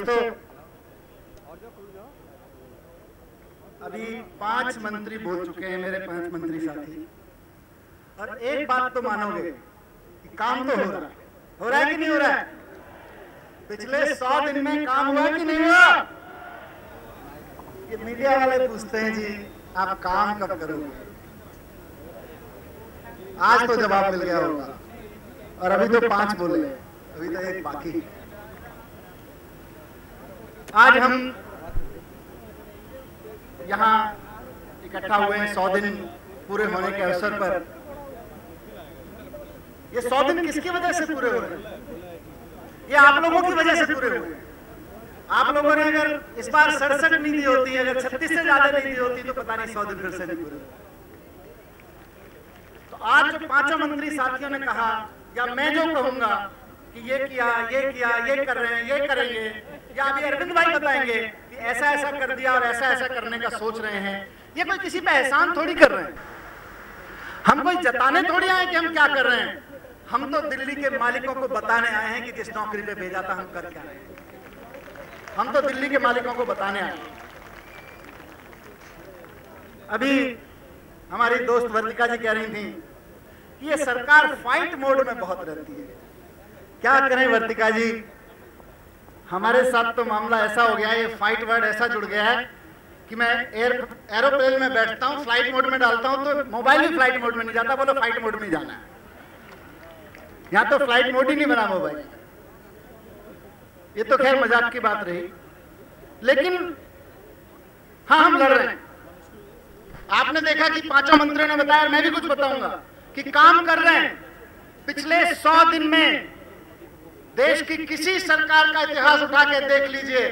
दोस्तों, अभी 5 मंत्री बोल चुके हैं, मेरे 5 मंत्री साथी, और एक बात तो मानोगे कि काम तो हो रहा है कि नहीं हो रहा है? पिछले 100 दिन में काम हुआ कि नहीं हुआ? ये मीडिया वाले पूछते हैं जी आप काम कब करोगे? आज तो जवाब मिल गया होगा। और अभी तो 5 बोले, अभी तो एक बाकी। आज हम यहाँ इकट्ठा हुए हैं 100 दिन पूरे होने के अवसर पर। ये 100 दिन किसकी वजह से पूरे हो रहे हैं? ये आप लोगों की वजह से पूरे हुए हैं। आप लोगों ने अगर इस बार 67 नहीं दी होती, अगर 36 से ज्यादा नहीं दी होती, तो पता नहीं 100 दिन फिर से नहीं पूरे। तो आज जो 5 मंत्री साथियों ने कहा, या मैं जो कहूंगा कि ये किया, ये कर रहे हैं, ये करेंगे, या अभी अरविंद भाई बताएंगे कि ऐसा ऐसा कर दिया और ऐसा ऐसा करने का सोच रहे हैं, ये कोई किसी पे एहसान थोड़ी कर रहे हैं। हम कोई जताने थोड़ी आए कि हम क्या कर rahe हैं। हम तो दिल्ली के मालिकों को बताने आए हैं कि जिस नौकरी पे भेजा था हम कर क्या रहे हैं। हम तो दिल्ली के मालिकों को बताने आए हैं। अभी हमारी दोस्त वर्तिका जी कह रही थी कि ये सरकार फाइट मोड में बहुत रहती है। क्या करें वर्तिका जी, हमारे साथ तो मामला ऐसा हो गया है, ये फाइट वर्ड ऐसा जुड़ गया है कि मैं एरोप्लेन में बैठता हूँ, फ्लाइट मोड में डालता हूँ तो मोबाइल भी फ्लाइट मोड में नहीं जाता, बोलो फ्लाइट मोड में ही जाना है। यहाँ तो फ्लाइट मोड ही नहीं बना मोबाइल। ये तो खैर मजाक की बात रही, लेकिन हाँ हम लड़ रहे हैं। आपने देखा कि 5 मंत्रियों ने बताया, मैं भी कुछ बताऊंगा कि काम कर रहे हैं। पिछले 100 दिन में देश की किसी सरकार का इतिहास उठा के देख लीजिए।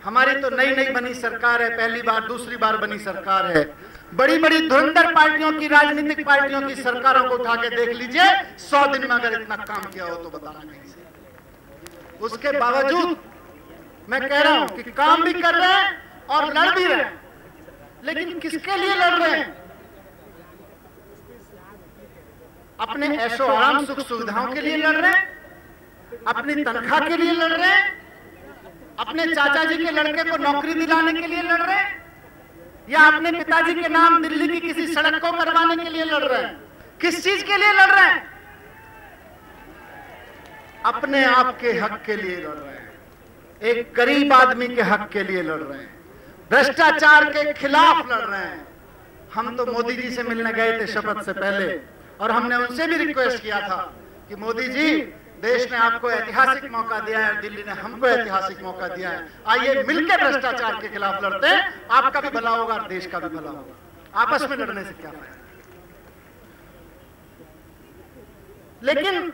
हमारी तो नई नई बनी सरकार है, पहली बार दूसरी बार बनी सरकार है। बड़ी बड़ी धुरंधर पार्टियों की, राजनीतिक पार्टियों की सरकारों को उठा के देख लीजिए। 100 दिन में अगर इतना काम किया हो तो बताना कहीं से। उसके बावजूद मैं कह रहा हूं कि काम भी कर रहे हैं और लड़ भी रहे हैं, लेकिन किसके लिए लड़ रहे हैं? अपने ऐशो आराम सुख सुविधाओं के लिए लड़ रहे हैं, अपनी तनख्वाह के लिए लड़ रहे हैं, अपने चाचा जी के लड़के को नौकरी दिलाने के लिए लड़ रहे हैं, या अपने पिताजी के नाम दिल्ली की किसी सड़क को करवाने के लिए लड़ रहे हैं? किस चीज के लिए लड़ रहे हैं? अपने आप के हक के लिए लड़ रहे हैं, एक गरीब आदमी के हक के लिए लड़ रहे हैं, भ्रष्टाचार के खिलाफ लड़ रहे हैं। हम तो मोदी जी से मिलने गए थे शपथ से पहले, और हमने उनसे भी रिक्वेस्ट किया था कि मोदी जी, देश ने आपको ऐतिहासिक मौका दिया है, दिल्ली ने हमको ऐतिहासिक मौका दिया है, आइए मिलकर भ्रष्टाचार के खिलाफ लड़ते हैं। आपका भी भला होगा और देश का भी भला होगा। आपस में लड़ने से क्या फायदा? लेकिन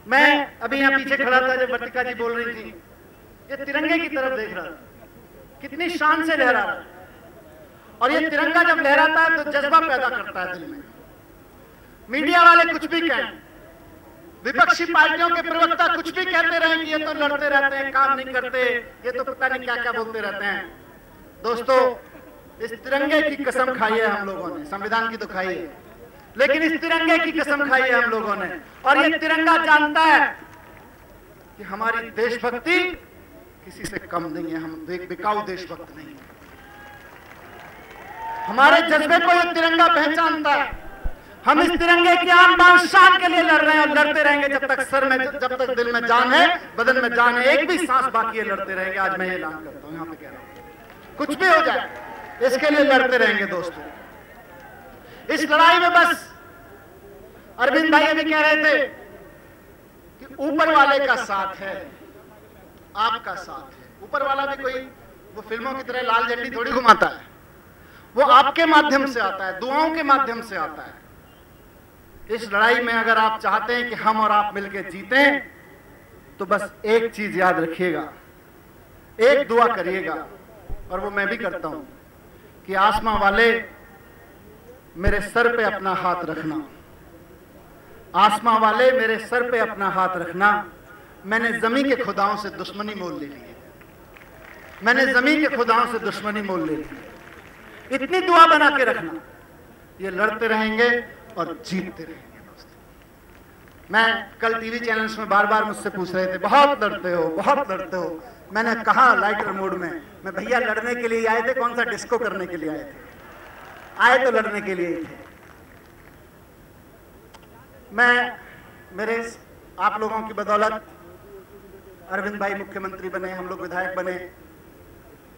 मैं अभी यहाँ पीछे खड़ा था जब वर्तिका जी बोल रही थी, ये तिरंगे की तरफ देख रहा था, कितनी शान से लहरा रहा है। और ये तिरंगा जब लहराता है तो जज्बा पैदा करता है दिल में। मीडिया वाले कुछ भी कहें, विपक्षी पार्टियों के प्रवक्ता कुछ भी कहते रहें कि ये तो लड़ते रहते हैं, काम नहीं करते, ये तो पता नहीं क्या क्या बोलते रहते हैं। दोस्तों, इस तिरंगे की कसम खाई है हम लोगों ने, संविधान की तो खाई है, लेकिन इस तिरंगे की कसम खाई है हम लोगों ने। और ये तिरंगा जानता है कि हमारी देशभक्ति किसी से कम नहीं है, हम बिकाऊ देशभक्त नहीं है। हमारे जज्बे को ये तिरंगा पहचानता है। हम इस तिरंगे की आन बान शान के लिए लड़ रहे हैं और लड़ते रहेंगे जब तक सर में, जब तक दिल में जान है, बदन में जान है, एक भी सांस बाकी है, लड़ते रहेंगे। आज मैं ये ऐलान करता हूं, यहाँ पे कह रहा हूं, कुछ भी हो जाए इसके लिए लड़ते रहेंगे दोस्तों। इस लड़ाई में बस अरविंद भाई भी कह रहे थे कि ऊपर वाले का साथ है, आपका साथ है। ऊपर वाला भी कोई वो फिल्मों की तरह लाल झंडी थोड़ी घुमाता है, वो आपके माध्यम से आता है, दुआओं के माध्यम से आता है। इस लड़ाई में अगर आप चाहते हैं कि हम और आप मिलकर जीतें, तो बस एक चीज याद रखिएगा, एक दुआ करिएगा, और वो मैं भी करता हूं कि आसमां वाले मेरे सर पे अपना हाथ रखना, आसमां वाले मेरे सर पे अपना हाथ रखना। मैंने जमीन के खुदाओं से दुश्मनी मोल ले ली है, मैंने जमीन के खुदाओं से दुश्मनी मोल ले ली है। इतनी दुआ बना के रखना, ये लड़ते रहेंगे और जीतते रहेंगे दोस्तों। मैं कल टीवी चैनल्स में बार बार मुझसे पूछ रहे थे, बहुत लड़ते हो, बहुत लड़ते हो। मैंने कहा लाइटर मूड में, मैं भैया लड़ने के लिए आए थे, कौन सा डिस्को करने के लिए आए थे? आए तो लड़ने के लिए ही थे। मैं मेरे आप लोगों की बदौलत अरविंद भाई मुख्यमंत्री बने, हम लोग विधायक बने,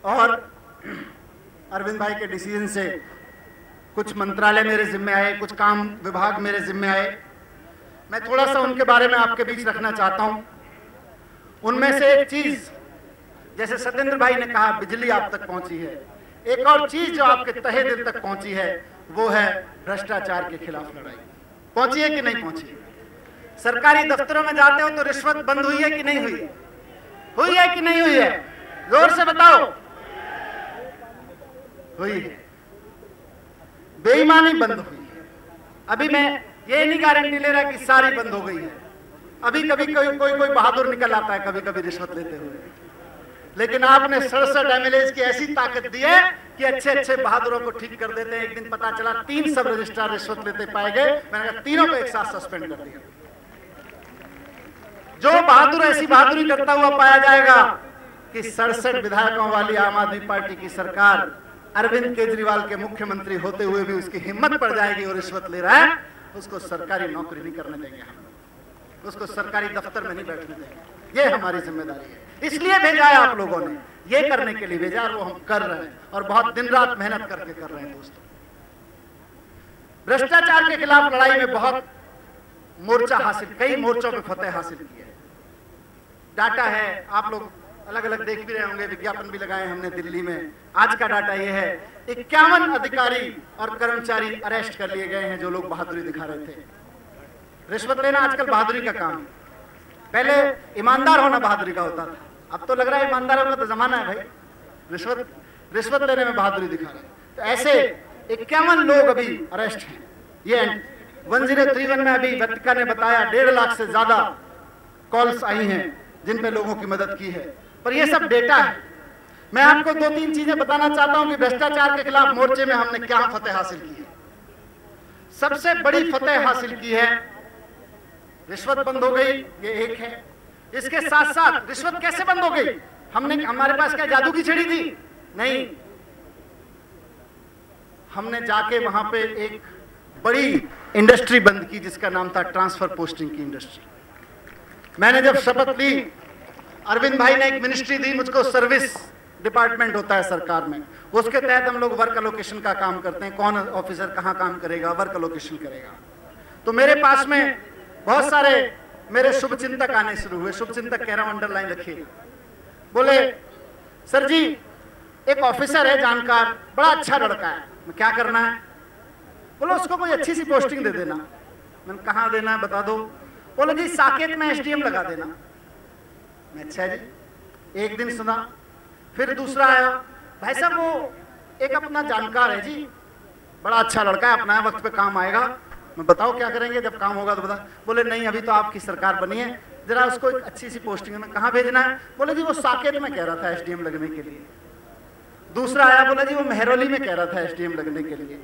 और अरविंद भाई के डिसीजन से कुछ मंत्रालय मेरे जिम्मे आए, कुछ काम विभाग मेरे जिम्मे आए। मैं थोड़ा सा उनके बारे में आपके बीच रखना चाहता हूं। उनमें से एक चीज, जैसे सत्येंद्र भाई ने कहा बिजली आप तक पहुंची है, एक और चीज जो आपके तहे दिल तक पहुंची है वो है भ्रष्टाचार के खिलाफ लड़ाई। पहुंची है कि नहीं पहुंची? सरकारी दफ्तरों में जाते हो तो रिश्वत बंद हुई है कि नहीं हुई? हुई है कि नहीं हुई है? जोर से बताओ। हुई है। बेईमानी बंद हुई है। अभी मैं ये नहीं गारंटी ले रहा कि सारी बंद हो गई है। अभी कभी कोई बहादुर निकल आता है कभी कभी रिश्वत लेते हुए, लेकिन आपने 67 एमएलए की ऐसी ताकत दी है कि अच्छे अच्छे बहादुरों को ठीक कर देते हैं। एक दिन पता चला 3 सब रजिस्ट्रार रिश्वत लेते पाए गए, मैंने कहा तीनों को एक साथ सस्पेंड कर दिया। जो बहादुर ऐसी बहादुरी करता हुआ पाया जाएगा कि 67 विधायकों वाली आम आदमी पार्टी की सरकार अरविंद केजरीवाल के मुख्यमंत्री होते हुए भी उसकी हिम्मत पड़ जाएगी और रिश्वत ले रहा है, उसको सरकारी नौकरी नहीं करने देंगे हम, उसको सरकारी दफ्तर में नहीं बैठने देंगे। ये हमारी जिम्मेदारी है, इसलिए भेजा है आप लोगों ने, ये करने के लिए भेजा और वो हम कर रहे हैं और बहुत दिन रात मेहनत करके कर रहे हैं। दोस्तों, भ्रष्टाचार के खिलाफ लड़ाई में बहुत मोर्चा हासिल, कई मोर्चों पे फतेह हासिल की है। डाटा है, आप लोग अलग अलग देख भी रहे होंगे, विज्ञापन भी लगाए हमने दिल्ली में। आज का डाटा ये है 51 अधिकारी और कर्मचारी अरेस्ट कर लिए गए हैं जो लोग बहादुरी दिखा रहे थे। रिश्वत लेना आजकल बहादुरी का काम है, पहले ईमानदार होना बहादुरी का होता था, अब तो लग रहा है ईमानदार होना तो जमाना है भाई, रिश्वत लेने में बहादुरी दिखा रहे हैं। तो ऐसे 51 लोग अभी अरेस्ट हैं। ये 1031 में अभी वेतिका ने बताया 1.5 लाख से ज्यादा कॉल्स आई हैं जिन पे लोगों की मदद की है, पर ये सब डेटा है। मैं आपको 2-3 चीजें बताना चाहता हूं कि भ्रष्टाचार के खिलाफ मोर्चे में हमने क्या फतेह हासिल की है। सबसे बड़ी फतेह हासिल की है, रिश्वत बंद हो गई, ये एक है। इसके साथ साथ रिश्वत कैसे बंद हो गई? हमारे पास क्या जादू की छड़ी थी? नहीं, हमने जाके वहां पे एक बड़ी इंडस्ट्री बंद की जिसका नाम था ट्रांसफर पोस्टिंग की इंडस्ट्री। मैंने जब शपथ ली, अरविंद भाई ने एक मिनिस्ट्री दी मुझको, सर्विस डिपार्टमेंट होता है सरकार में, उसके तहत हम लोग वर्क एलोकेशन का काम करते हैं, कौन ऑफिसर कहां काम करेगा, वर्क एलोकेशन करेगा। तो मेरे पास में बहुत सारे मेरे शुभचिंतक आने शुरू हुए। शुभचिंतक कह रहा हूं, अंडरलाइन रखिए। बोले सर जी एक ऑफिसर है जानकार, बड़ा अच्छा लड़का है, क्या करना है? बोलो उसको कोई अच्छी सी पोस्टिंग दे देना। मैंने कहा देना है बता दो। बोले जी साकेत में एसडीएम लगा देना। मैं अच्छा जी। एक दिन सुना, फिर दूसरा आया, भाई साहब वो एक अपना जानकार है जी, बड़ा अच्छा लड़का है, अपना वक्त पे काम आएगा। मैं बताओ क्या करेंगे, जब काम होगा तो बता। बोले नहीं अभी तो आपकी सरकार बनी है, जरा उसको एक अच्छी सी पोस्टिंग में कहाँ भेजना है? बोले जी वो साकेत में कह रहा था एसडीएम लगने के लिए। दूसरा आया, बोला जी वो मेहरौली में कह रहा था एसडीएम लगने के लिए।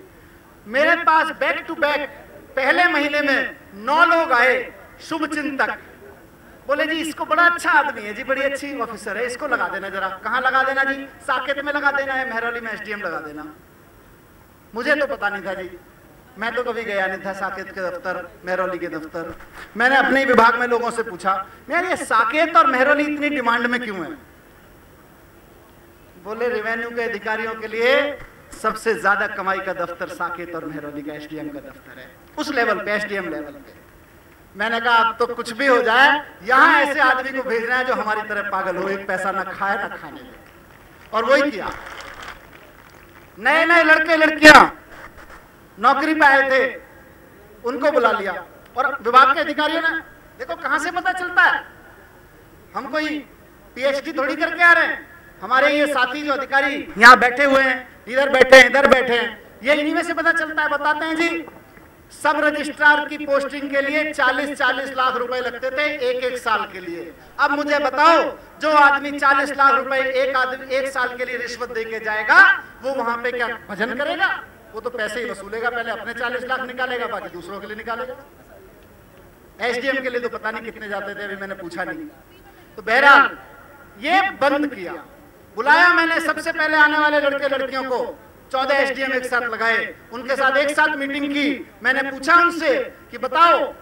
मेरे पास बैक टू बैक पहले महीने में 9 लोग आए शुभचिंतक। बोले जी इसको बड़ा अच्छा आदमी है जी, बड़ी अच्छी ऑफिसर है, इसको लगा देना जरा। कहाँ लगा देना जी? साकेत में लगा देना है, मेहरौली में एसडीएम लगा देना। मुझे तो पता नहीं था जी, मैं तो कभी गया नहीं था साकेत के दफ्तर, मेहरौली के दफ्तर। मैंने अपने विभाग में लोगों से पूछा, यार ये साकेत और मेहरौली इतनी डिमांड में क्यों है? बोले रेवेन्यू के अधिकारियों के लिए सबसे ज्यादा कमाई का दफ्तर साकेत और मेहरौली का एसडीएम का दफ्तर है, उस लेवल पे, एसडीएम लेवल पे। मैंने कहा अब तो कुछ भी हो जाए, यहां ऐसे आदमी को भेजना है जो हमारी तरह पागल हो, एक पैसा ना खाए ना खाने दे। और वही किया। नए नए लड़के लड़कियां नौकरी पे आए थे, उनको बुला लिया। और विभाग के अधिकारियों ने, देखो कहां से पता चलता है, हम कोई पीएचडी थोड़ी करके आ रहे हैं। हमारे ये साथी जो अधिकारी यहाँ बैठे हुए हैं, इधर बैठे हैं, इधर बैठे हैं, ये इन्हीं में से पता चलता है। बताते हैं जी, सब रजिस्ट्रार की पोस्टिंग के लिए 40-40 लाख रुपए लगते थे एक साल के लिए। अब मुझे बताओ, जो आदमी 40 लाख रुपए एक साल के लिए रिश्वत देके जाएगा, वो वहां पे क्या भजन करेगा? वो तो पैसे ही वसूलेगा, पहले अपने 40 लाख निकालेगा, बाकी दूसरों के लिए निकालेगा। एसडीएम के लिए तो पता नहीं कितने जाते थे, अभी मैंने पूछा नहीं। तो बहरहाल ये बंद किया, बुलाया मैंने सबसे पहले आने वाले लड़के लड़कियों को, 14 एसडीएम एक साथ लगाए, उनके साथ एक साथ मीटिंग की। मैंने पूछा उनसे कि बताओ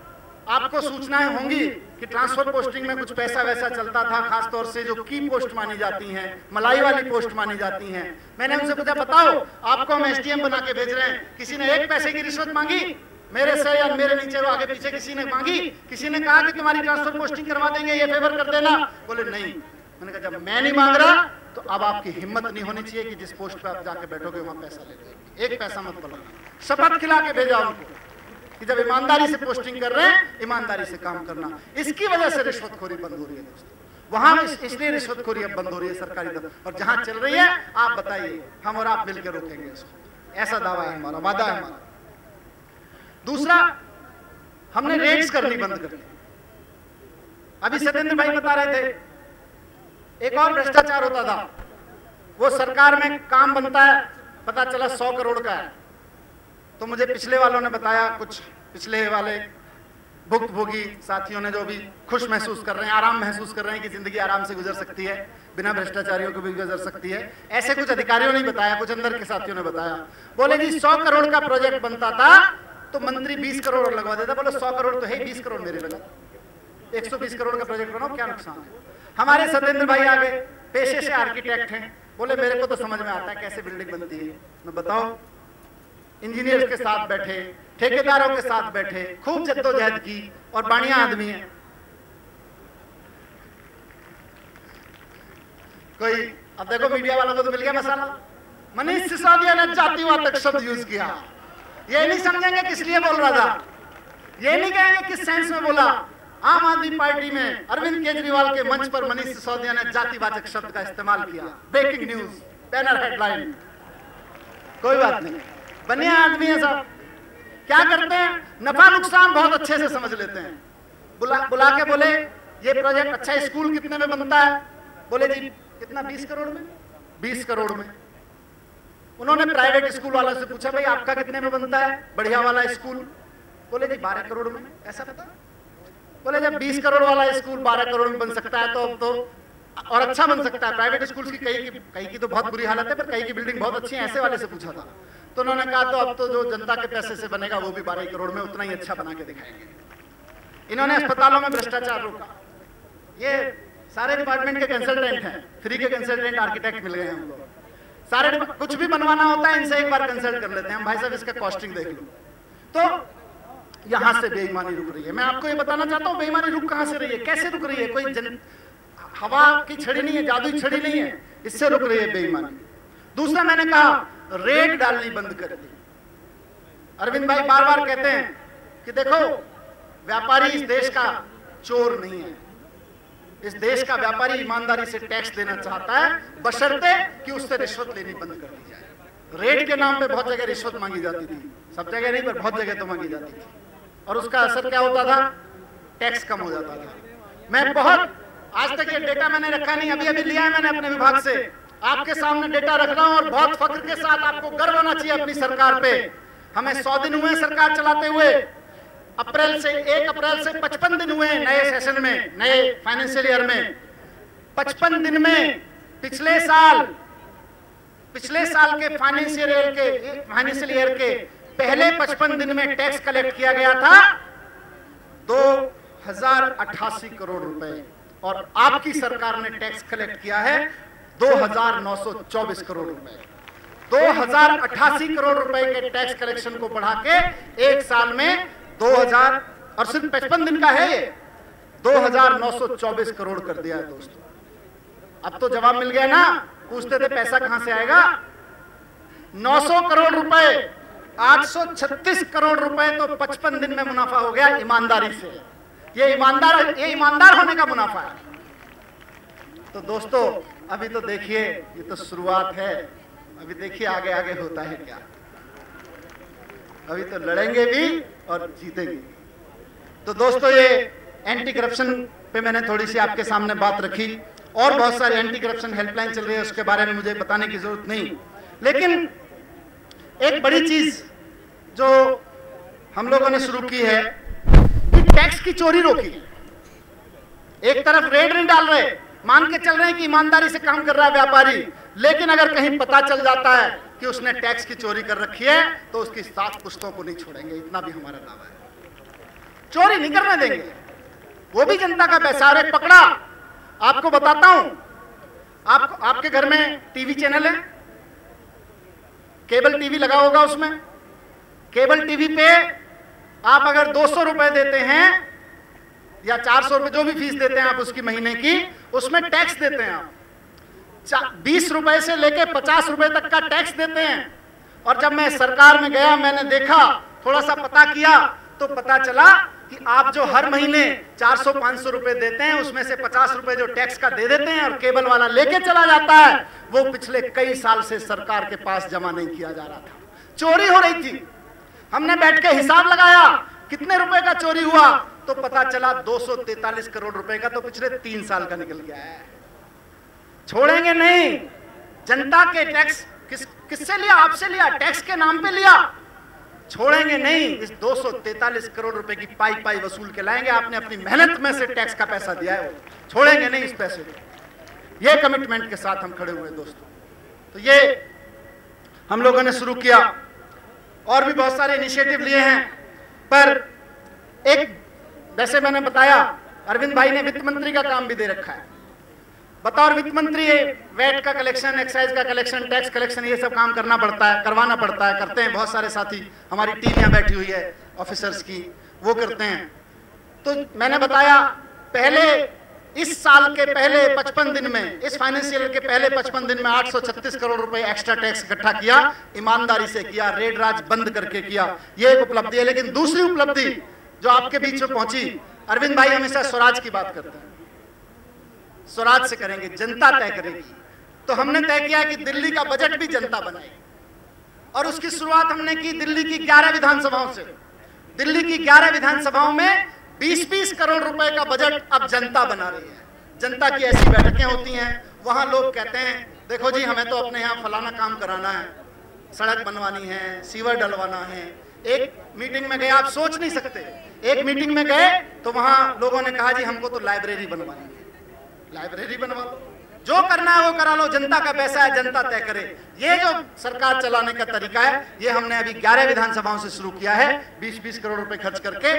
आपको सूचनाएं होंगी कि ट्रांसफर पोस्टिंग में कुछ पैसा वैसा चलता था, खासतौर से जो की पोस्ट मानी जाती हैं, मलाई वाली पोस्ट मानी जाती हैं। मैंने उनसे पूछा बताओ आपको हम एसडीएम बना के भेज रहे हैं, किसी ने एक पैसे की रिश्वत मांगी मेरे से या मेरे नीचे वो आगे पीछे किसी ने मांगी? किसी ने कहा कि तुम्हारी ट्रांसफर पोस्टिंग करवा देंगे, ये फेवर कर देना? बोले नहीं। मैंने कहा जब मैं नहीं मांग रहा तो अब आपकी हिम्मत नहीं होनी चाहिए कि जिस पोस्ट पे आप जाके बैठोगे वहां पैसा ले लोगे। एक पैसा मत बोलो। शपथ खिला के भेजा उनको कि जब ईमानदारी से पोस्टिंग कर रहे हैं ईमानदारी से काम करना। इसकी वजह से रिश्वतखोरी बंद हो रही है दोस्तों, वहां इसलिए रिश्वतखोरी अब बंद हो रही है सरकारी दफ्तर, और जहां चल रही है आप बताइए, हम और आप मिलकर रोकेंगे इसको, ऐसा दावा है हमारा, वादा है हमारा। दूसरा, हमने रेड्स करनी बंद कर दी। अभी सत्येंद्र भाई बता रहे थे एक और भ्रष्टाचार होता था, वो सरकार में काम बनता है, पता चला 100 करोड़ का है। तो मुझे पिछले वालों ने बताया, कुछ पिछले वाले भुक्तभोगी साथियों ने जो भी खुश महसूस कर रहे हैं, आराम महसूस कर रहे हैं कि जिंदगी आराम से गुजर सकती है, बिना भ्रष्टाचारियों को भी गुजर सकती है, ऐसे कुछ अधिकारियों ने बताया, कुछ अंदर के साथियों ने बताया। बोले जी 100 करोड़ का प्रोजेक्ट बनता था तो मंत्री 20 करोड़ लगवा देता। बोले 100 करोड़ तो है, 20 करोड़ मेरे लगा, 120 करोड़ का प्रोजेक्ट बनाओ, क्या नुकसान है? हमारे सत्येंद्र भाई आ गए, पेशे से आर्किटेक्ट हैं, बोले मेरे को तो समझ में आता है कैसे बिल्डिंग बनती है। मैं बताओ, इंजीनियर्स के साथ बैठे, ठेकेदारों के साथ बैठे, खूब जद्दोजहद की, और बढ़िया आदमी है। कोई अब देखो मीडिया वालों को तो मिल गया मसाला, मनीष सिसोदिया ने जातिवाद शब्द यूज किया। ये नहीं समझेंगे किस लिए बोल रहा था, ये नहीं कहेंगे किस सेंस में बोला। आम आदमी पार्टी में अरविंद केजरीवाल के मंच पर मनीष सिसोदिया ने जातिवाचक शब्द का इस्तेमाल किया। ब्रेकिंग न्यूज, बैनर हेडलाइन, कोई बात नहीं, बनिया आदमी है सब। क्या करते हैं, नफा नुकसान बहुत अच्छे से समझ लेते हैं। बुला के बोले ये प्रोजेक्ट अच्छा स्कूल कितने में बनता है? बोले जी कितना, 20 करोड़ में। 20 करोड़ में। उन्होंने प्राइवेट स्कूल वालों से पूछा भाई आपका कितने में बनता है बढ़िया वाला स्कूल? बोले जी 12 करोड़ में। ऐसा बता? बोले जब 20 करोड़ वाला स्कूल 12 करोड़ में बन सकता है तो अब तो और अच्छा बन सकता है। प्राइवेट स्कूल की कई की तो बहुत बुरी हालत है, पर कई की बिल्डिंग बहुत अच्छी है, ऐसे वाले से पूछा था। तो उन्होंने कहा तो अब तो जो जनता के पैसे से बनेगा वो भी 12 करोड़ में उतना ही अच्छा बना के दिखाएंगे। इन्होंने अस्पतालों में भ्रष्टाचार रोका। ये सारे डिपार्टमेंट के कंसल्टेंट हैं, फ्री के कंसल्टेंट आर्किटेक्ट मिल गए हैं हम लोग। सारे कुछ भी बनवाना होता है इनसे एक बार कंसल्ट कर लेते हैं, हम भाई साहब इसका कॉस्टिंग देख लो। तो यहां से बेईमानी रुक रही है। मैं आपको ये बताना चाहता हूं बेईमानी रुक कहां से रही है, कैसे रुक रही है। कोई हवा की छड़ी नहीं है, जादुई छड़ी नहीं है, इससे रुक रही है बेईमानी। दूसरा, मैंने कहा रेड डालनी बंद कर दी। अरविंद भाई बार बार कहते हैं कि देखो व्यापारी इस देश का चोर नहीं है, इस देश का व्यापारी ईमानदारी से टैक्स देना चाहता है, बशर्ते कि उससे रिश्वत लेनी बंद कर दी जाए। रेट के नाम पे बहुत जगह रिश्वत मांगी जाती थी, सब जगह नहीं पर बहुत जगह तो मांगी जाती थी, और उसका असर क्या होता था, टैक्स कम हो जाता था। मैं बहुत आज तक ये डेटा मैंने रखा नहीं, अभी अभी लिया है मैंने अपने विभाग से, आपके सामने डेटा रख रहा हूं और बहुत फख्र के साथ आपको गर्व होना चाहिए अपनी सरकार पे। हमें 100 दिन हुए सरकार चलाते हुए, 1 अप्रैल से 55 दिन हुए नए सेशन में, नए फाइनेंशियल ईयर में। 55 दिन में पिछले साल के फाइनेंशियल ईयर के पहले 55 दिन में टैक्स कलेक्ट किया गया था 2088 करोड़ रुपए, और आपकी सरकार ने टैक्स कलेक्ट किया है 2924 करोड़ रुपए। 2088 करोड़ रुपए के टैक्स कलेक्शन को बढ़ा के एक साल में 2000, और सिर्फ 55 दिन का है ये, 2924 करोड़ कर दिया है दोस्तों। अब तो जवाब मिल गया ना, पूछते थे पैसा कहां से आएगा। 900 करोड़ रुपए, 836 करोड़ रुपए तो 55 दिन में मुनाफा हो गया ईमानदारी से। ये ईमानदार होने का मुनाफा है। तो दोस्तों अभी तो देखिए, ये तो शुरुआत है, अभी देखिए आगे आगे होता है क्या। अभी तो लड़ेंगे भी और जीतेंगे। तो दोस्तों ये एंटी करप्शन पे मैंने थोड़ी सी आपके सामने बात रखी, और बहुत सारी एंटी करप्शन हेल्पलाइन चल रही है, उसके बारे में मुझे बताने की जरूरत नहीं। लेकिन एक बड़ी चीज जो हम लोगों ने शुरू की है कि टैक्स की चोरी रोकी। एक तरफ रेड नहीं डाल रहे, मान के चल रहे हैं कि ईमानदारी से काम कर रहा है व्यापारी, लेकिन अगर कहीं पता चल जाता है कि उसने टैक्स की चोरी कर रखी है तो उसकी 7 पुश्तों को नहीं छोड़ेंगे, इतना भी हमारा दावा है। चोरी नहीं करने देंगे, वो भी जनता का पैसा। अरे पकड़ा, आपको बताता हूं, आपके घर में टीवी चैनल है, केबल टीवी लगा होगा, उसमें केबल टीवी पे आप अगर 200 रुपए देते हैं या 400 रुपए, जो भी फीस देते हैं आप उसकी महीने की, उसमें टैक्स देते हैं आप 20 रुपए से लेके 50 रुपए तक का टैक्स देते हैं। और जब मैं सरकार में गया, मैंने देखा, थोड़ा सा पता किया, तो पता चला कि आप जो हर महीने 400-500 रुपए देते हैं, उसमें से 50 रुपए जो टैक्स का दे देते हैं और केबल वाला लेके चला जाता है, वो पिछले कई साल से सरकार के पास जमा नहीं किया जा रहा था, चोरी हो रही थी। हमने बैठ के हिसाब लगाया कितने रुपए का चोरी हुआ, तो पता चला 243 करोड़ रुपए का, तो पिछले 3 साल का निकल गया है। छोड़ेंगे नहीं। जनता के टैक्स किससे लिया? आपसे लिया, टैक्स के नाम पे लिया। छोड़ेंगे नहीं। इस 243 करोड़ रुपए की पाई वसूल के लाएंगे। आपने अपनी मेहनत में से टैक्स का पैसा दिया है, छोड़ेंगे नहीं इस पैसे को। ये कमिटमेंट के साथ हम खड़े हुए दोस्तों। तो ये हम लोगों ने शुरू किया, और भी बहुत सारे इनिशिएटिव लिए हैं, पर एक, जैसे मैंने बताया, अरविंद भाई ने वित्त मंत्री का काम भी दे रखा है। बतौर वित्त मंत्री वैट का कलेक्शन, एक्साइज का कलेक्शन, टैक्स कलेक्शन, ये सब काम करना पड़ता है, करवाना पड़ता है, करते हैं बहुत सारे साथी। हमारी टीम यहाँ बैठी हुई है ऑफिसर्स की, वो करते हैं। तो मैंने बताया, पहले इस साल के पहले 55 दिन में, इस फाइनेंशियल के पहले 55 दिन में 836 करोड़ रुपए एक्स्ट्रा टैक्स इकट्ठा किया, ईमानदारी से किया, रेड राज बंद करके किया। ये एक उपलब्धि है। लेकिन दूसरी उपलब्धि जो आपके बीच में पहुंची, अरविंद भाई हमेशा स्वराज की बात करते हैं, स्वराज से करेंगे, जनता तय करेगी। तो हमने तय किया कि दिल्ली का बजट भी जनता बनाएगी, और उसकी शुरुआत हमने की दिल्ली की 11 विधानसभाओं से। दिल्ली की 11 विधानसभाओं में 20-20 करोड़ रुपए का बजट अब जनता बना रही है। जनता की ऐसी बैठकें होती हैं, वहां लोग कहते हैं, देखो जी हमें तो अपने यहाँ फलाना काम कराना है, सड़क बनवानी है, सीवर डलवाना है। एक मीटिंग में गए, आप सोच नहीं सकते, एक मीटिंग में गए तो वहां लोगों ने कहा जी हमको तो लाइब्रेरी बनवानी है। लाइब्रेरी बनवा लो, जो करना है वो करा लो, जनता का पैसा है, जनता तय करे। ये जो सरकार चलाने का तरीका है, ये हमने अभी 11 विधानसभाओं से शुरू किया है। 20-20 करोड़ रुपए खर्च करके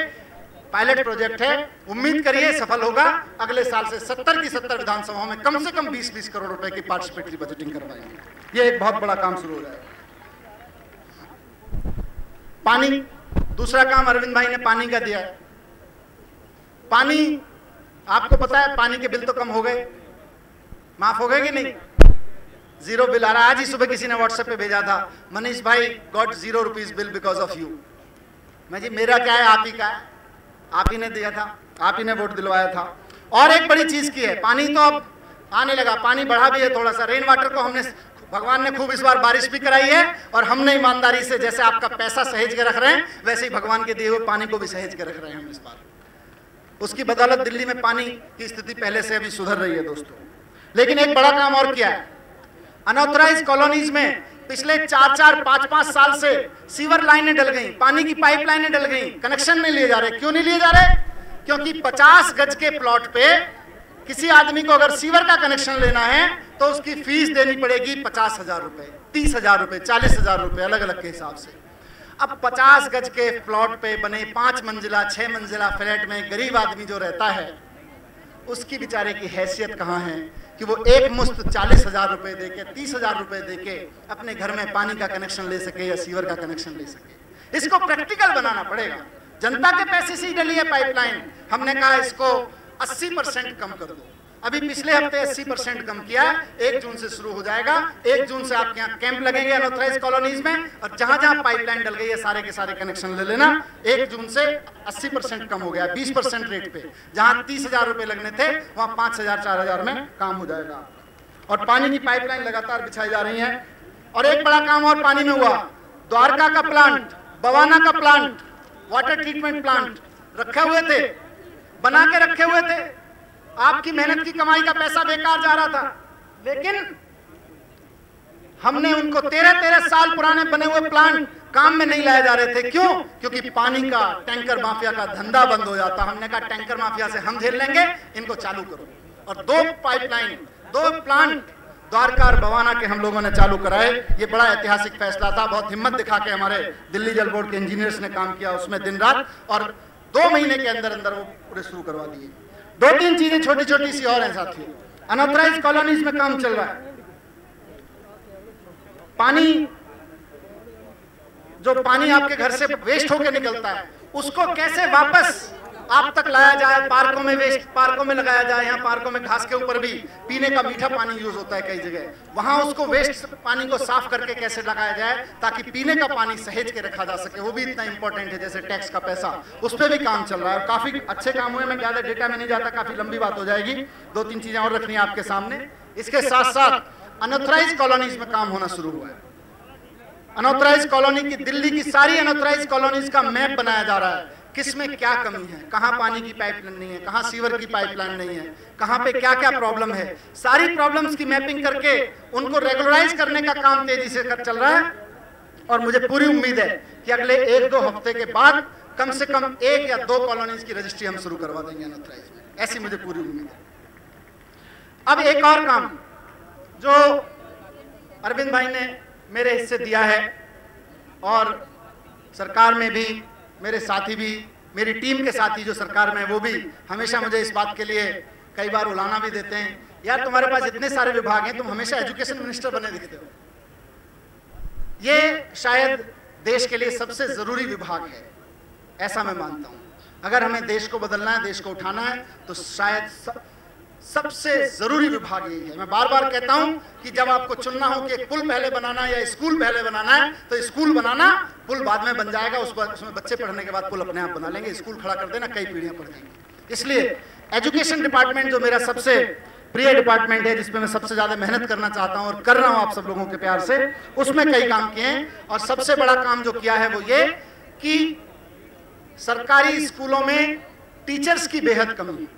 पायलट प्रोजेक्ट है, उम्मीद करिए सफल होगा। अगले साल से 70 की 70 विधानसभाओं में कम से कम 20-20 करोड़ रुपए की पार्टिसिपेटरी बजटिंग करवाएंगे। ये एक बहुत बड़ा काम शुरू हो जाएगा। पानी, दूसरा काम अरविंद भाई ने पानी का दिया है। पानी, आपको पता है पानी के बिल तो कम हो गए, माफ हो गए कि नहीं? 0 बिल आ रहा है। आज ही सुबह किसी ने व्हाट्सएप पे भेजा था, मनीष भाई got 0 rupees bill because of you. मैं जी मेरा क्या है, आप ही का है, आप ही ने दिया था, आप ही ने वोट दिलवाया था। और एक बड़ी चीज की है, पानी तो अब आने लगा, पानी बढ़ा भी है थोड़ा सा। रेन वाटर को हमने, भगवान ने खूब इस बार बारिश भी कराई है, और हमने ईमानदारी से, जैसे आपका पैसा सहेज के रख रहे हैं, वैसे ही भगवान के दिए हुए पानी को भी सहेज के रख रहे हैं हम इस बार। उसकी बदौलत दिल्ली में पानी की स्थिति पहले से अभी सुधर रही है दोस्तों। लेकिन एक बड़ा काम और किया है, अनऑथराइज्ड कॉलोनीज में पिछले 4-4, 5-5 साल से सीवर लाइनें डल गई, पानी की पाइपलाइनें डल गई, कनेक्शन नहीं लिए जा रहे। क्यों नहीं लिए जा रहे? क्योंकि 50 गज के प्लॉट पे किसी आदमी को अगर सीवर का कनेक्शन लेना है तो उसकी फीस देनी पड़ेगी 50,000 रुपए, 30,000 रुपए, 40,000 रुपए, अलग अलग के हिसाब से। अब 50 गज के प्लॉट पे बने 5 मंजिला 6 मंजिला फ्लैट में गरीब आदमी जो रहता है, उसकी बेचारे की हैसियत कहाँ है कि वो एक मुश्त 40,000 रुपए देके, 30,000 रुपए देके अपने घर में पानी का कनेक्शन ले सके या सीवर का कनेक्शन ले सके। इसको प्रैक्टिकल बनाना पड़ेगा। जनता के पैसे से ही डली है पाइपलाइन। हमने कहा इसको 80% कम कर दो। अभी पिछले हफ्ते 80% कम किया है, 1 जून से शुरू हो जाएगा। 1 जून से आपके यहाँ कैंप लगेंगे अनऑथराइज्ड कॉलोनीज में, और जहां जहां पाइपलाइन डल गई है सारे के सारे कनेक्शन ले लेना। 1 जून से 80% कम हो गया, 20% रेट पे। जहां 30,000 रुपए लगने थे वहां 5,000 4,000 में काम हो जाएगा। और पानी की पाइपलाइन लगातार बिछाई जा रही है। और एक बड़ा काम और पानी में हुआ, द्वारका का प्लांट, बवाना का प्लांट, वाटर ट्रीटमेंट प्लांट रखे हुए थे, बना के रखे हुए थे। आपकी मेहनत की कमाई का पैसा बेकार जा रहा था, लेकिन हमने उनको 13-13 साल पुराने बने हुए प्लांट काम में नहीं लाए जा रहे थे। क्यों? क्योंकि पानी का टैंकर माफिया का धंधा बंद हो जाता। हमने कहा टैंकर माफिया से हम झेल लेंगे, इनको चालू करो। और 2 पाइपलाइन, 2 प्लांट द्वारका और बवाना के हम लोगों ने चालू कराए। ये बड़ा ऐतिहासिक फैसला था। बहुत हिम्मत दिखा के हमारे दिल्ली जल बोर्ड के इंजीनियर्स ने काम किया उसमें दिन रात, और 2 महीने के अंदर अंदर वो पूरे शुरू करवा दिए। 2-3 चीजें छोटी छोटी सी और हैं साथियों। अनऑथराइज्ड कॉलोनीज में काम चल रहा है। पानी, जो पानी आपके घर से वेस्ट होकर निकलता है, उसको कैसे वापस आप तक लाया जाए। पार्कों में वेस्ट, पार्कों में लगाया जाए। यहाँ पार्कों में घास के ऊपर भी पीने का मीठा पानी यूज होता है कई जगह, वहां उसको वेस्ट पानी को साफ करके कैसे लगाया जाए ताकि पीने का पानी सहेज के रखा जा सके, वो भी इतना इंपॉर्टेंट है। जैसे टैक्स का पैसा, उस पर भी काम चल रहा है। काफी अच्छे काम हुए। मैं ज्यादा डेटा में नहीं जाता, काफी लंबी बात हो जाएगी। 2-3 चीजें और रखनी है आपके सामने। इसके साथ साथ अनऑथराइज्ड कॉलोनीज में काम होना शुरू हुआ है। अनऑथराइज्ड कॉलोनी की, दिल्ली की सारी अनऑथराइज्ड कॉलोनीज का मैप बनाया जा रहा है। किसमें क्या कमी है, कहां पानी की पाइपलाइन नहीं है, कहां सीवर की पाइपलाइन नहीं है, कहां पे क्या क्या प्रॉब्लम है, सारी प्रॉब्लम्स की मैपिंग करके उनको रेगुलराइज करने का काम तेजी से चल रहा है। और मुझे पूरी उम्मीद है कि अगले 1-2 हफ्ते के बाद कम से कम 1 या 2 कॉलोनीज की रजिस्ट्री हम शुरू करवा देंगे अनऑथराइज्ड में। ऐसी मुझे पूरी उम्मीद है। अब एक और काम जो अरविंद भाई ने मेरे हिस्से दिया है, और सरकार में भी मेरे साथी भी, मेरी टीम के साथी जो सरकार में है, वो भी हमेशा मुझे इस बात के लिए कई बार उलाना भी देते हैं, यार तुम्हारे पास इतने सारे विभाग हैं, तुम हमेशा एजुकेशन मिनिस्टर बने दिखते हो। ये शायद देश के लिए सबसे जरूरी विभाग है, ऐसा मैं मानता हूं। अगर हमें देश को बदलना है, देश को उठाना है, तो शायद सबसे जरूरी विभाग यही है। मैं बार बार कहता हूं कि जब आपको चुनना हो कि एक पुल पहले बनाना है या स्कूल पहले बनाना है, तो स्कूल बनाना, पुल बाद में बन जाएगा। उसमें बच्चे पढ़ने के बाद पुल अपने आप बना लेंगे। स्कूल खड़ा कर देना, कई पीढ़ियां पढ़ जाएंगी। इसलिए एजुकेशन डिपार्टमेंट जो मेरा सबसे प्रिय डिपार्टमेंट है, जिसपे मैं सबसे ज्यादा मेहनत करना चाहता हूं और कर रहा हूं आप सब लोगों के प्यार से, उसमें कई काम किए हैं। और सबसे बड़ा काम जो किया है वो ये कि सरकारी स्कूलों में टीचर्स की बेहद कमी है।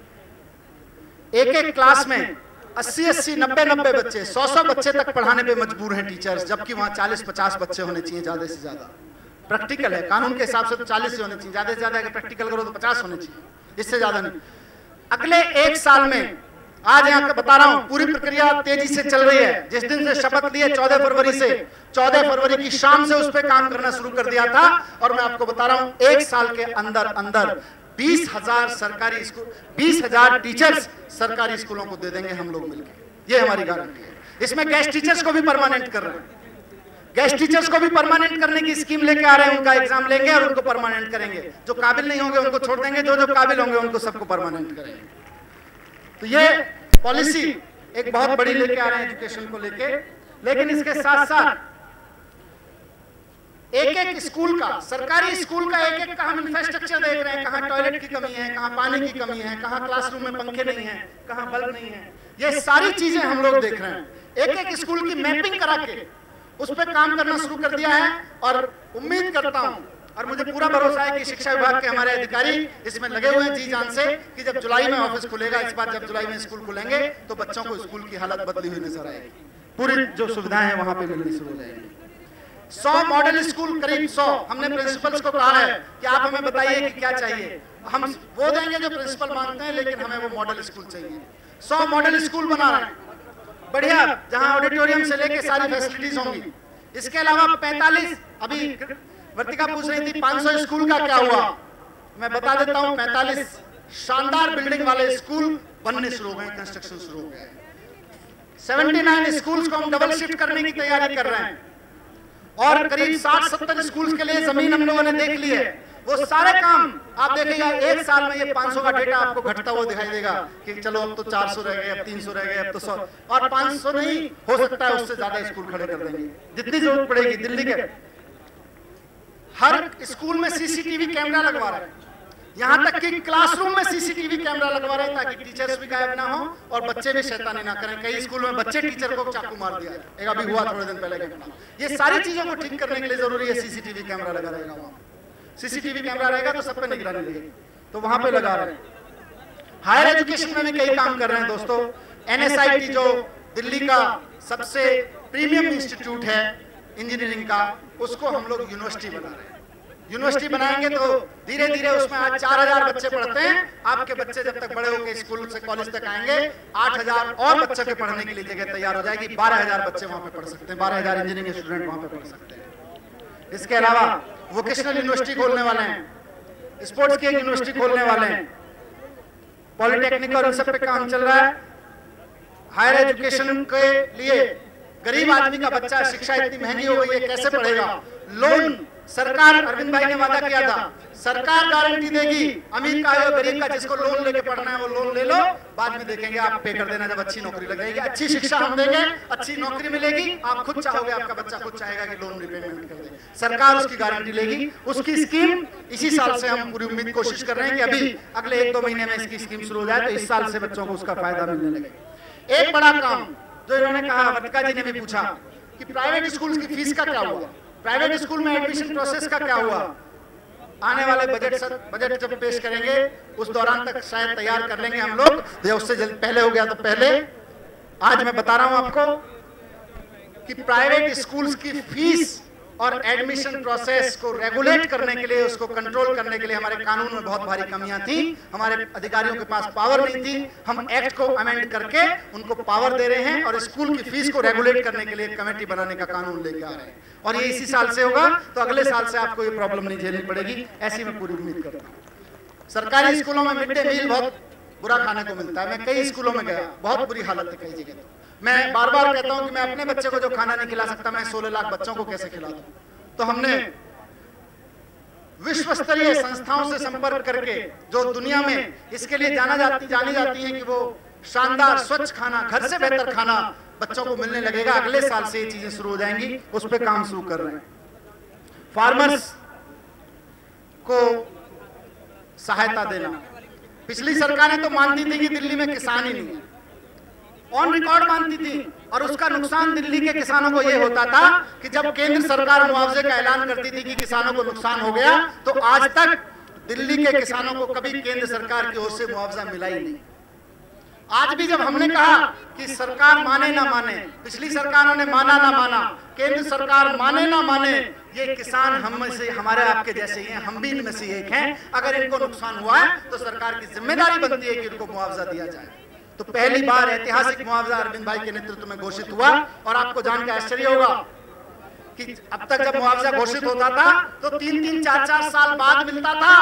एक क्लास में 80-80, 90-90 बच्चे, 100-100 बच्चे तक पढ़ाने पे मजबूर हैं टीचर्स, जबकि वहां 40-50 बच्चे होने चाहिए ज्यादा से ज्यादा। प्रैक्टिकल है, कानून के हिसाब से तो 40 ही होने चाहिए, ज्यादा से ज्यादा अगर प्रैक्टिकल करो तो 50 होने चाहिए, इससे ज्यादा नहीं। अगले 1 साल में, आज यहाँ बता रहा हूँ, पूरी प्रक्रिया तेजी से चल रही है। जिस दिन से शपथ लिए 14 फरवरी से, 14 फरवरी की शाम से उस पर काम करना शुरू कर दिया था। और मैं आपको बता रहा हूँ 1 साल के अंदर अंदर 20,000 सरकारी स्कूल, 20,000 टीचर्स सरकारी स्कूलों को दे देंगे हम लोग मिलकर। ये हमारी गारंटी है। इसमें गेस्ट टीचर्स को भी परमानेंट कर रहे हैं। गेस्ट टीचर्स को भी परमानेंट करने की स्कीम लेके आ रहे हैं। उनका एग्जाम लेंगे और उनको परमानेंट करेंगे। जो काबिल नहीं होंगे उनको छोड़ देंगे, जो जो काबिल होंगे उनको सबको परमानेंट करेंगे। तो ये पॉलिसी एक बहुत बड़ी लेके आ रहे हैं एजुकेशन को लेके। लेकिन इसके साथ साथ एक स्कूल का, सरकारी स्कूल का एक का हम इंफ्रास्ट्रक्चर देख रहे हैं। कहाँ टॉयलेट की कमी है, कहाँ पानी की कमी है, कहाँ क्लासरूम में पंखे नहीं है, कहाँ बल्ब नहीं है, ये सारी चीजें हम लोग देख रहे हैं। एक स्कूल की मैपिंग करा के उस पर काम करना शुरू कर दिया है। और उम्मीद करता हूं और मुझे पूरा भरोसा है कि शिक्षा विभाग के हमारे अधिकारी इसमें लगे हुए हैं जी जान से, कि जब जुलाई में ऑफिस खुलेगा, इस बार जब जुलाई में स्कूल खुलेंगे, तो बच्चों को स्कूल की हालत बदली हुई नजर आएगी। पूरी जो सुविधाएं हैं वहां पे मिलनी शुरू हो जाएगी। 100 मॉडल स्कूल, करीब 100 हमने प्रिंसिपल्स को कहा है कि आप हमें बताइए कि क्या चाहिए, हम वो देंगे जो प्रिंसिपल मांगते हैं, लेकिन हमें वो मॉडल स्कूल चाहिए। 100 मॉडल स्कूल बना रहे हैं, बढ़िया, जहां ऑडिटोरियम से लेके सारी फैसिलिटीज होंगी। इसके अलावा 45, अभी वर्तिका पूछ रही थी 500 स्कूल का क्या हुआ, मैं बता देता हूं 45 शानदार बिल्डिंग वाले स्कूल बनने शुरू हो गए, कंस्ट्रक्शन शुरू हो गया है। 79 स्कूल्स को हम डबल शिफ्ट करने की तैयारी कर रहे हैं और करीब 60-70 स्कूल्स के लिए जमीन हम लोगों ने देख ली है। वो सारे काम आप देखिएगा, 1 साल में ये 500 का डेटा आपको घटता हुआ दिखाई देगा कि चलो अब तो 400 रह गए, अब 300 रह गए, अब तो 100, और 500 नहीं हो सकता है, उससे ज्यादा स्कूल खड़े कर देंगे जितनी जरूरत पड़ेगी। दिल्ली के हर स्कूल में सीसीटीवी कैमरा लगवा रहे हैं, यहाँ तक कि क्लासरूम में सीसीटीवी कैमरा लगवा रहे हैं ताकि टीचर्स भी गायब ना हो और बच्चे भी शैतानी ना करें। कई स्कूल में बच्चे टीचर को चाकू मार दिया, एक अभी हुआ थोड़े दिन पहले घटना। ये सारी चीजों को ठीक करने के लिए जरूरी है सीसीटीवी कैमरा लगा रहेगा। वहां सीसीटीवी कैमरा रहेगा तो सब पे निगरानी रहेगी, तो वहां पे लगा रहे हैं। हायर एजुकेशन में भी कई काम कर रहे हैं दोस्तों। NSIT जो दिल्ली का सबसे प्रीमियम इंस्टीट्यूट है, इंजीनियरिंग का, उसको हम लोग यूनिवर्सिटी बना रहे हैं। यूनिवर्सिटी बनाएंगे तो धीरे धीरे उसमें आज 4000 बच्चे पढ़ते हैं। आपके बच्चे जब तक बड़े होकर स्कूल से कॉलेज तक आएंगे 8000 और बच्चों के पढ़ने के लिए जगह तैयार हो जाएगी। 12000 बच्चे वहां पे पढ़ सकते हैं, 12000 इंजीनियरिंग स्टूडेंट वहां पे पढ़ सकते हैं। इसके अलावा वोकेशनल यूनिवर्सिटी खोलने वाले हैं, स्पोर्ट्स की एक यूनिवर्सिटी खोलने वाले हैं, पॉलिटेक्निक और इन सब पे काम चल रहा है। हायर एजुकेशन के लिए गरीब आदमी का बच्चा, शिक्षा इतनी महंगी हो गई है, कैसे पढ़ेगा? लोन सरकार, अरविंद भाई ने वादा किया था, सरकार गारंटी देगी, अमीर का हो गरीब का, जिसको लोन लेके पढ़ना है वो लोन ले लो, बाद में देखेंगे, आप पे कर देना जब अच्छी नौकरी लगेगी। अच्छी शिक्षा हम देंगे, अच्छी नौकरी मिलेगी, आप खुद चाहोगे, आपका बच्चा खुद चाहेगा कि लोन रिपेमेंट कर दे, सरकार उसकी गारंटी लेगी। उसकी स्कीम इसी साल से हम पूरी उम्मीद कोशिश कर रहे हैं कि अभी अगले 1-2 महीने में इसकी स्कीम शुरू हो जाए, तो इस साल से बच्चों को उसका फायदा मिलने लगे। एक बड़ा काम जो इन्होंने कहा, वटका जी ने भी पूछा कि प्राइवेट स्कूल की फीस का क्या हुआ, प्राइवेट स्कूल में एडमिशन प्रोसेस का क्या हुआ। आने वाले बजट जब पेश करेंगे उस दौरान तक शायद तैयार कर लेंगे हम लोग, या उससे पहले हो गया तो पहले। आज मैं बता रहा हूं आपको कि प्राइवेट स्कूल्स की फीस और एडमिशन प्रोसेस को रेगुलेट करने के लिए, उसको कंट्रोल करने के लिए हमारे कानून में बहुत भारी कमियां थी, हमारे अधिकारियों के पास पावर नहीं थी। हम एक्ट को अमेंड करके उनको पावर दे रहे हैं और स्कूल की फीस को रेगुलेट करने के लिए एक कमेटी बनाने का कानून लेके आ रहे हैं, और ये इसी साल से होगा, तो अगले साल से आपको ये प्रॉब्लम नहीं झेलनी पड़ेगी, ऐसी मैं पूरी उम्मीद करता हूँ। सरकारी स्कूलों में मिड डे मील बहुत बुरा खाने को मिलता है। मैं कई स्कूलों में गया, बहुत बुरी हालत है कई जगह। तो मैं बार बार कहता हूं कि मैं अपने बच्चे को जो खाना नहीं खिला सकता, मैं 16 लाख बच्चों को कैसे खिला दूं। तो हमने विश्व स्तरीय संस्थाओं से संपर्क करके, जो दुनिया में इसके लिए जानी जाती है कि वो शानदार स्वच्छ खाना, घर से बेहतर खाना बच्चों को मिलने लगेगा। अगले साल से ये चीजें शुरू हो जाएंगी, उस पर काम शुरू कर रहे हैं। फार्मर्स को सहायता देना, पिछली सरकारें तो मानती थी कि दिल्ली में किसान ही नहीं है, ऑन रिकॉर्ड मानती थी, और उसका नुकसान दिल्ली के किसानों को यह होता था कि जब केंद्र सरकार मुआवजे का ऐलान करती थी कि किसानों को नुकसान हो गया, तो आज तक दिल्ली के किसानों को कभी केंद्र सरकार की ओर से मुआवजा मिला ही नहीं। आज भी जब हमने कहा कि सरकार माने ना माने, पिछली सरकारों ने माना ना माना, केंद्र सरकार माने ना माने, ये किसान हम में से, हमारे आपके जैसे ही हैं, हम भी इनमें से एक हैं। अगर इनको नुकसान हुआ है तो सरकार की जिम्मेदारी बनती है कि इनको मुआवजा दिया जाए। तो पहली बार ऐतिहासिक मुआवजा अरविंद भाई के नेतृत्व में घोषित हुआ, और आपको जानकर आश्चर्य होगा कि अब तक जब मुआवजा घोषित होता था तो 3-3, 4-4 साल बाद मिलता था।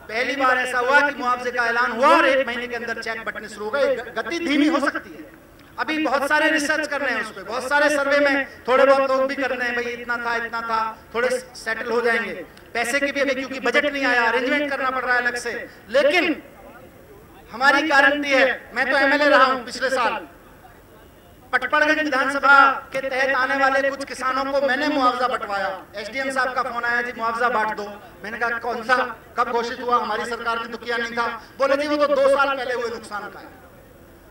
पहली बार ऐसा हुआ कि मुआवजे का ऐलान हुआ और 1 महीने के अंदर चेक बटने शुरू हो गए। गति धीमी हो सकती है, अभी बहुत सारे रिसर्च कर रहे हैं उस पर, बहुत सारे सर्वे में थोड़े बहुत लोग भी कर रहे हैं, भाई इतना था, थोड़े सेटल हो जाएंगे। पैसे की भी अभी क्योंकि बजट नहीं आया, अरेंजमेंट करना पड़ रहा है अलग से, लेकिन हमारी गारंटी है। मैं तो एमएलए रहा हूं पिछले साल, पटपड़गंज विधानसभा के तहत आने वाले कुछ किसानों को मैंने मुआवजा बंटवाया। एसडीएम साहब का फोन आया, जी मुआवजा बांट दो। मैंने कहा कौन सा, कब घोषित हुआ, हमारी सरकार ने तो किया नहीं था। बोले जी वो तो 2 साल पहले हुए नुकसान का है।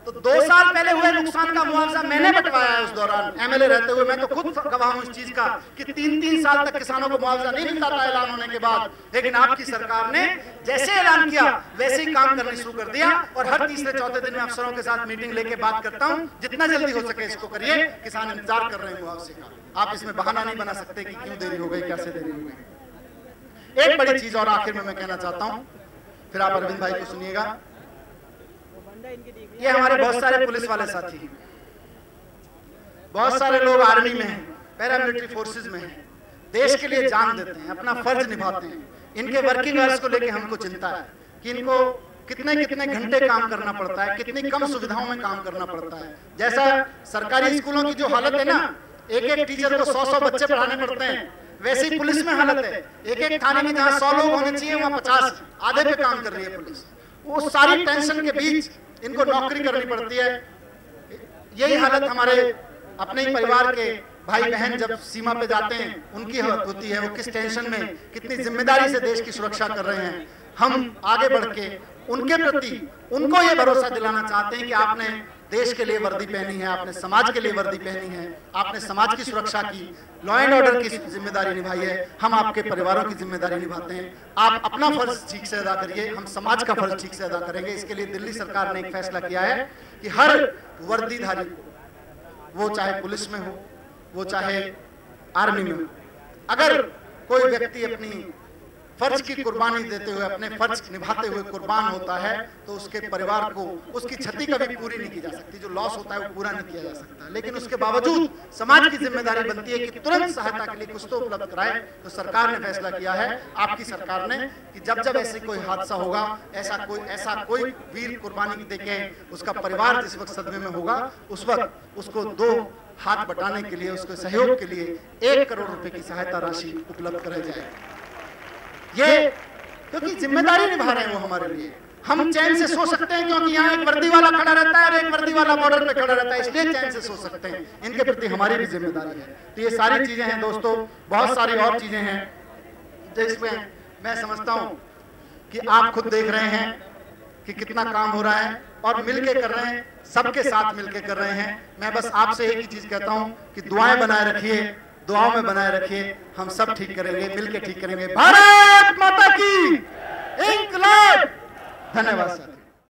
तो 2 साल पहले हुए नुकसान का मुआवजा मैंने बंटवाया है उस दौरान एमएलए रहते हुए। मैं तो खुद गवाह हूं इस चीज का कि 3-3 साल तक किसानों को मुआवजा नहीं मिलता था ऐलान होने के बाद, लेकिन आपकी सरकार ने जैसे ऐलान किया वैसे ही काम करना शुरू कर दिया। और हर तीसरे-चौथे दिन में अफसरों के साथ मीटिंग लेके बात करता हूं, जितना जल्दी हो सके इसको करिए, किसान इंतजार कर रहे हैं मुआवजे का। आप इसमें बहाना नहीं बना सकते कि क्यों देरी हो गई, कैसे देरी हो गई। एक बड़ी चीज और आखिर में मैं कहना चाहता हूं, फिर आप अरविंद भाई को सुनिएगा। ये हमारे बहुत सारे पुलिस वाले साथी हैं, बहुत सारे लोग आर्मी में हैं, पैरामिलिट्री फोर्सेस में हैं, देश के लिए जान देते हैं, अपना फर्ज निभाते हैं। इनके वर्किंग आवर्स को लेकर हमको चिंता है कि इनको कितने घंटे काम करना पड़ता है, कितनी कम सुविधाओं में काम करना पड़ता है। जैसा सरकारी स्कूलों की जो हालत है ना, एक टीचर को 100 बच्चे पढ़ाने पड़ते हैं, वैसे ही पुलिस में हालत है। एक थाने में जहाँ 100 लोग होने चाहिए वहाँ 50, आधे पे काम कर रही है पुलिस। वो सारी टेंशन के बीच इनको नौकरी करनी पड़ती है। यही हालत हमारे अपने ही परिवार के भाई बहन जब सीमा पे जाते हैं उनकी हालत होती है। वो किस टेंशन में, कितनी जिम्मेदारी से देश की सुरक्षा कर रहे हैं। हम आगे बढ़ के उनके प्रति उनको ये भरोसा दिलाना चाहते हैं कि आपने देश के लिए वर्दी पहनी है, आपने समाज के लिए वर्दी पहनी है, आपने समाज की सुरक्षा की, लॉ एंड ऑर्डर की जिम्मेदारी निभाई है। हम आपके परिवारों की जिम्मेदारी निभाते हैं। आप अपना फर्ज ठीक से अदा करिए, हम समाज का फर्ज ठीक से अदा करेंगे। इसके लिए दिल्ली सरकार ने एक फैसला किया है कि हर वर्दीधारी को, वो चाहे पुलिस में हो, वो चाहे आर्मी में अगर कोई व्यक्ति अपनी फर्ज की कुर्बानी देते हुए, अपने फर्ज निभाते हुए कुर्बान होता है तो उसके परिवार को उसकी क्षति कभी पूरी नहीं की जा सकती, जो लॉस होता है वो पूरा नहीं किया जा सकता। लेकिन उसके बावजूद समाज की जिम्मेदारी बनती है कि तुरंत सहायता के लिए कुछ तो उपलब्ध कराए। तो सरकार ने फैसला किया है, आपकी सरकार ने, कि जब जब ऐसे कोई हादसा होगा, ऐसा कोई वीर कुर्बानी देके उसका परिवार जिस वक्त सदमे में होगा, उस वक्त उसको 2 हाथ बटाने के लिए, उसके सहयोग के लिए 1 करोड़ रुपए की सहायता राशि उपलब्ध कराई जाए। ये क्योंकि जिम्मेदारी निभा रहे हैं वो हमारे लिए। हम चैन से सो सकते हैं क्योंकि यहाँ एक वर्दी वाला खड़ा रहता है और एक वर्दी वाला बॉर्डर पे खड़ा रहता है, इसलिए चैन से सो सकते हैं। इनके प्रति हमारी भी जिम्मेदारी है। तो ये सारी चीजें हैं दोस्तों, बहुत सारी और चीजें हैं जिसमें मैं समझता हूँ कि आप खुद देख रहे हैं कि कितना काम हो रहा है और मिलके कर रहे हैं, सबके साथ मिलके कर रहे हैं। मैं बस आपसे एक ही चीज कहता हूँ कि दुआएं बनाए रखिए, दुआओं में बनाए रखिए, हम सब ठीक करेंगे, मिलके ठीक करेंगे। भारत माता की इंकलाब। धन्यवाद सर।